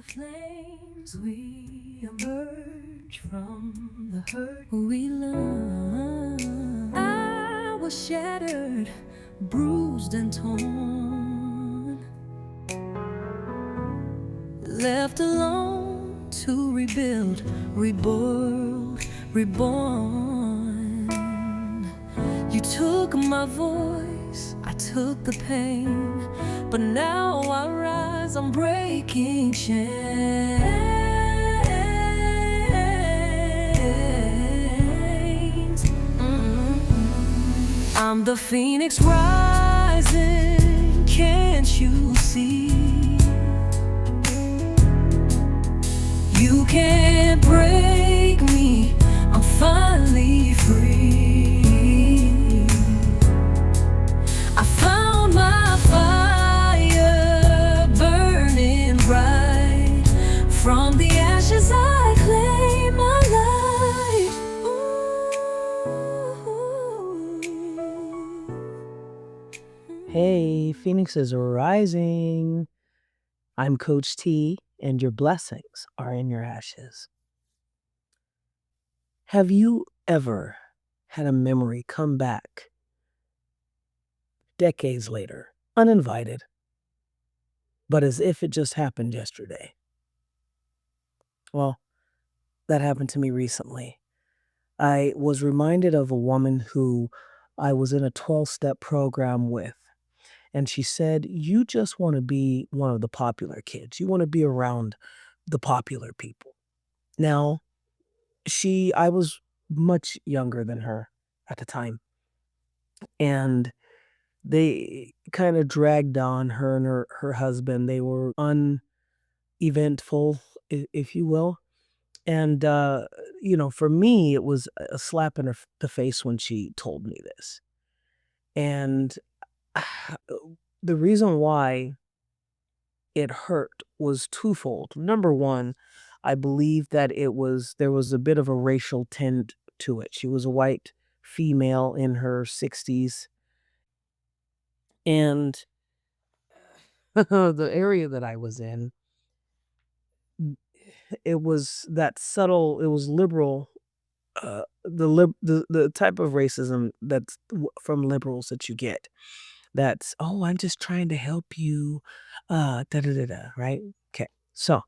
flames, we emerge from the hurt we learned. I was shattered, bruised and torn, left alone to rebuild, reborn. You took my voice, I took the pain, but now I rise, I'm breaking chains. I'm the phoenix rising, can't you see? You can't break me, I'm finally free. I found my fire burning bright. From the ashes I claim my light. Hey, Phoenix is rising. I'm Coach T, and your blessings are in your ashes. Have you ever had a memory come back decades later, uninvited, but as if it just happened yesterday? Well, that happened to me recently. I was reminded of a woman who I was in a 12-step program with. And she said, you just want to be one of the popular kids. You want to be around the popular people. Now, I was much younger than her at the time. And they kind of dragged on her and her husband. They were uneventful, if you will. And, for me, it was a slap in the face when she told me this. And the reason why it hurt was twofold. Number one, I believe that there was a bit of a racial tint to it. She was a white female in her 60s. And the area that I was in, it was that subtle, it was liberal, the type of racism that's from liberals that you get. That's, oh, I'm just trying to help you, right? Okay. So,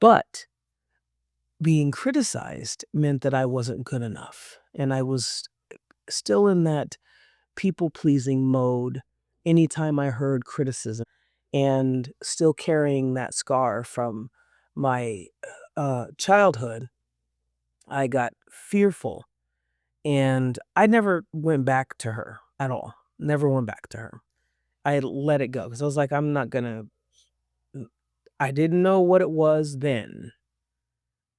but being criticized meant that I wasn't good enough. And I was still in that people-pleasing mode anytime I heard criticism, and still carrying that scar from my childhood. I got fearful, and I never went back to her at all. Never went back to her. I let it go because I was like, I didn't know what it was then,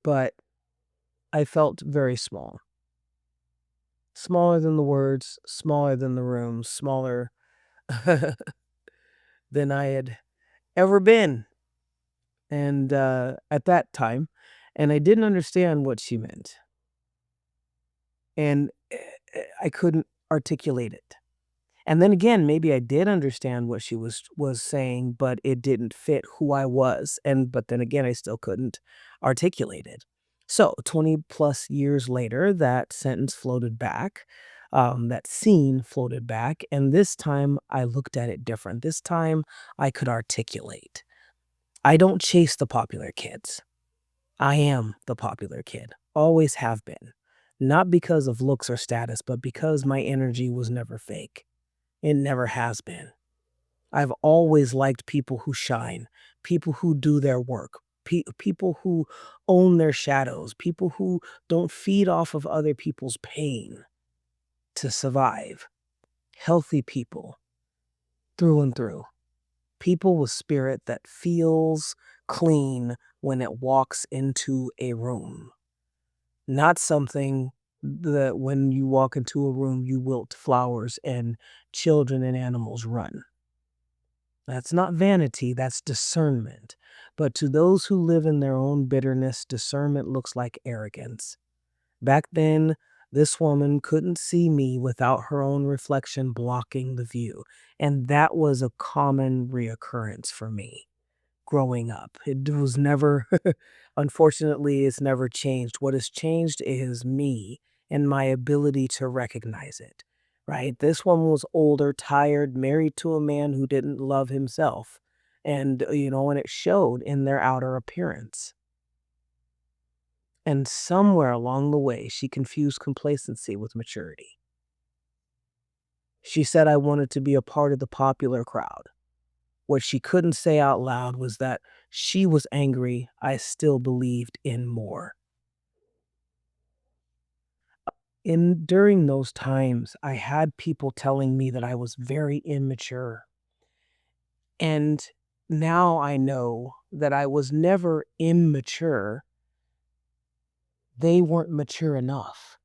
but I felt very small. Smaller than the words, smaller than the room, smaller than I had ever been. And at that time, and I didn't understand what she meant. And I couldn't articulate it. And then again, maybe I did understand what she was saying, but it didn't fit who I was. But then again, I still couldn't articulate it. So 20 plus years later, that sentence floated back. That scene floated back. And this time I looked at it different. This time I could articulate. I don't chase the popular kids. I am the popular kid. Always have been. Not because of looks or status, but because my energy was never fake. It never has been. I've always liked people who shine, people who do their work, people who own their shadows, people who don't feed off of other people's pain to survive. Healthy people through and through. People with spirit that feels clean when it walks into a room. Not something that when you walk into a room, you wilt flowers and children and animals run. That's not vanity, that's discernment. But to those who live in their own bitterness, discernment looks like arrogance. Back then, this woman couldn't see me without her own reflection blocking the view. And that was a common reoccurrence for me. growing up. It was never, unfortunately, it's never changed. What has changed is me and my ability to recognize it, right? This one was older, tired, married to a man who didn't love himself. And it showed in their outer appearance. And somewhere along the way, she confused complacency with maturity. She said I wanted to be a part of the popular crowd. What she couldn't say out loud was that she was angry I still believed in more. During those times, I had people telling me that I was very immature. And now I know that I was never immature. They weren't mature enough.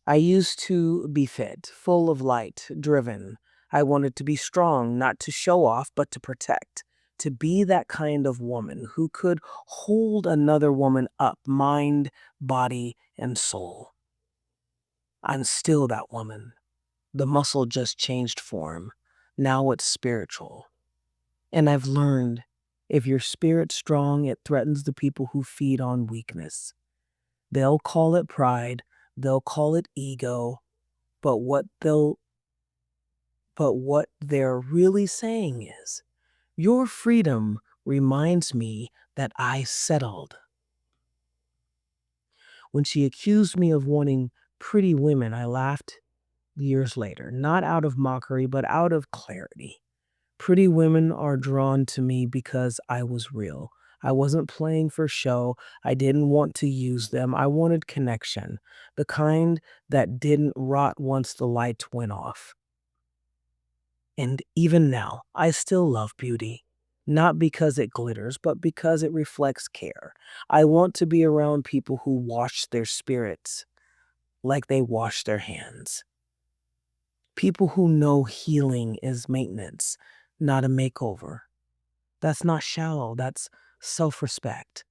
I used to be fit, full of light, driven. I wanted to be strong, not to show off, but to protect. To be that kind of woman who could hold another woman up, mind, body, and soul. I'm still that woman. The muscle just changed form. Now it's spiritual. And I've learned if your spirit's strong, it threatens the people who feed on weakness. They'll call it pride, they'll call it ego, but what they're really saying is, your freedom reminds me that I settled. When she accused me of wanting pretty women, I laughed years later, not out of mockery, but out of clarity. Pretty women are drawn to me because I was real. I wasn't playing for show. I didn't want to use them. I wanted connection, the kind that didn't rot once the light went off. And even now, I still love beauty. Not because it glitters, but because it reflects care. I want to be around people who wash their spirits like they wash their hands. People who know healing is maintenance, not a makeover. That's not shallow, that's self respect.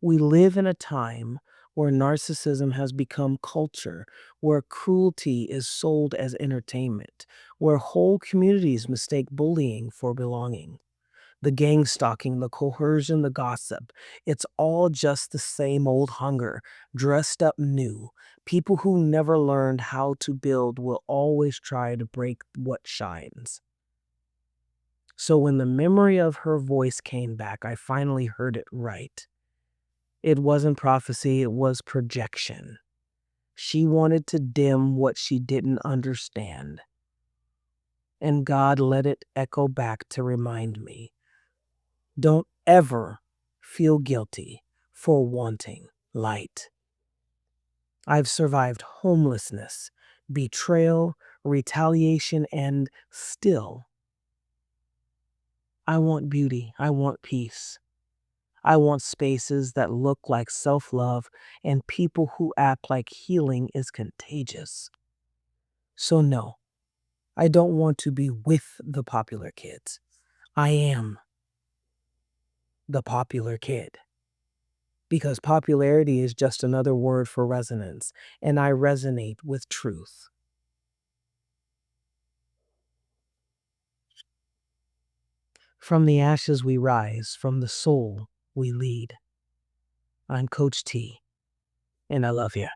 We live in a time where narcissism has become culture, where cruelty is sold as entertainment, where whole communities mistake bullying for belonging. The gang stalking, the coercion, the gossip, it's all just the same old hunger, dressed up new. People who never learned how to build will always try to break what shines. So when the memory of her voice came back, I finally heard it right. It wasn't prophecy, it was projection. She wanted to dim what she didn't understand. And God let it echo back to remind me, don't ever feel guilty for wanting light. I've survived homelessness, betrayal, retaliation, and still, I want beauty. I want peace. I want spaces that look like self love and people who act like healing is contagious. So, no, I don't want to be with the popular kids. I am the popular kid. Because popularity is just another word for resonance, and I resonate with truth. From the ashes we rise, from the soul we lead. I'm Coach T, and I love you.